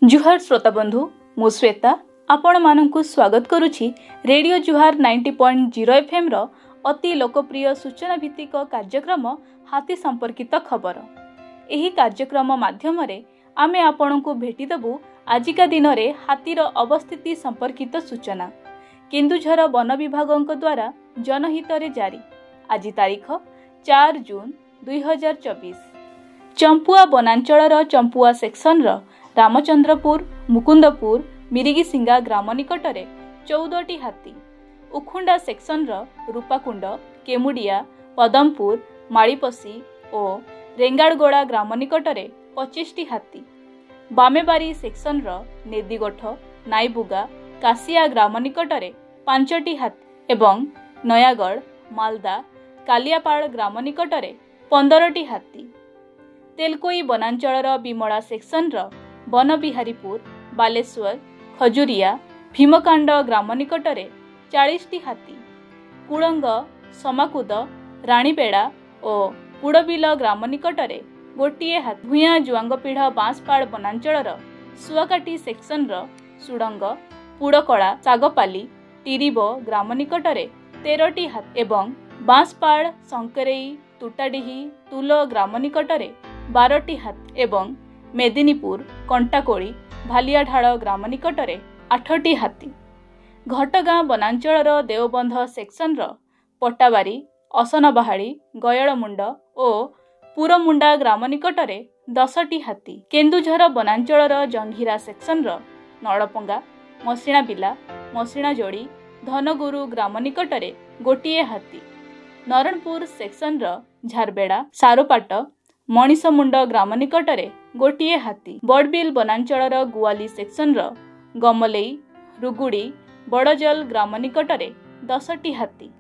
जुहार श्रोता बंधु मु श्वेता आपण मानकु स्वागत करुछि रेडियो जुहार 90.0 FM रो अति लोकप्रिय सूचना भित्तिक कार्यक्रम हाथी संपर्कित खबर। एही कार्यक्रम माध्यम रे आमे आपणको भेटी देबु आजिका दिन रे हाथीर अवस्थिति संपर्कित सूचना केन्दुझर वन विभागक द्वारा जनहित रे जारी। आज तारीख 4 जून 2024। चंपुआ वनांचल चंपुआ सेक्शन रो रामचंद्रपुर मुकुंदपुर मिरिगिसिंगा ग्राम निकटरे 14टी हाथी, उखुंडा सेक्शन रूपाकुंड केमुडिया पदमपुर मालीपसी और रेंगाड़गोड़ा ग्राम निकटरे 25टी हाथी, बामेबारी सेक्शन नेदीगोठ नाईबुगा कासिया ग्राम निकटरे 5टी हाथी एवं नयागढ़ मालदा कालियापाड़ ग्राम निकटरे 15टी हाथी, तेलकोई वनांचल बिमला सेक्शन बनबिहारीपुर बालेश्वर खजुरिया भीमकांड ग्राम निकटरे 40टी हाथी, कुड़ंग समाकुद राणीबेड़ा और पुड़बिल ग्राम निकटरे गोटिए हाथी, भूया जुआंगपीढ़ बांसपाड़ वनांचल सुआकाटी सेक्शन सुड़ंग पुड़कड़ा सागपाली टिरिबो ग्राम निकटरे 13टी हाथी एवं बांसपाड़ संकरेई तुटाडीही तुलो ग्राम निकटरे 12टी हाथी एवं मेदिनीपुर कंटाकोड़ी भालियाढाड़ ग्राम निकटरे 8टी हाथी, घटगाँ वनांचल देवबंध सेक्शन पट्टाबारी असनबाहाड़ी गयड़मुंड और पुरमुंडा ग्राम निकटरे 10टी हाथी, केन्दुझर वनांचल जंघिरा सेक्शन नड़पंगा मसिणाबिला मसिणाजोड़ी धनगुरु ग्राम निकटरे गोटिए हाथी, नरणपुर सेक्शन झारबेड़ा सारोपाट मणिषमुंड ग्राम निकटरे गोटिए हाथी, बड़बिल वनांचल गुआली सेक्शन गमलेई रुगुड़ी बड़जल ग्राम निकटरे 10टी हाथी।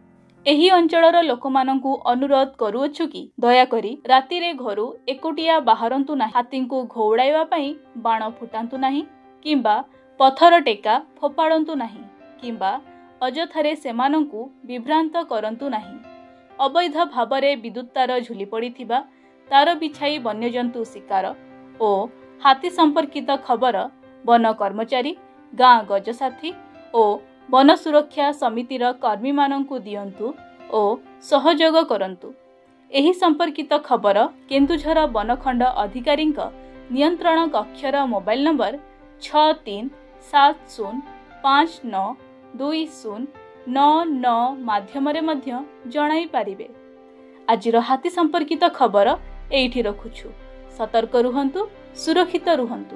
एही अंचलर लोकमानंकु अनुरोध करूअछु कि दयाकरी राति रे घरु एकोटिया बाहरंतु नाही, हाथी को घौड़ाइबा पई बाण फुटांतु नाही किंबा पथर टेका फोपाड़ंतु नाही किंबा अजथारे सेमानंकु विभ्रांत करंतु नाही। अवैध भावरे विद्युत तार झुली पड़िथिबा तार बिछाई वन्यजंतु शिकार और हाथी संपर्कित खबर वन कर्मचारी गाँ गजसाथी और वन सुरक्षा समितिर कर्मी मानंकु दियंतु और सहयोग करंतु। एही संपर्कित खबर केन्दुझर वनखंड अधिकारी नियंत्रण कक्षर मोबाइल नंबर 6370592099 माध्यम जणाई पारिबे। आजिर हाथी संपर्कित खबर एइठी रखुछु। सतर्क रुहंतु, सुरक्षित रुहंतु।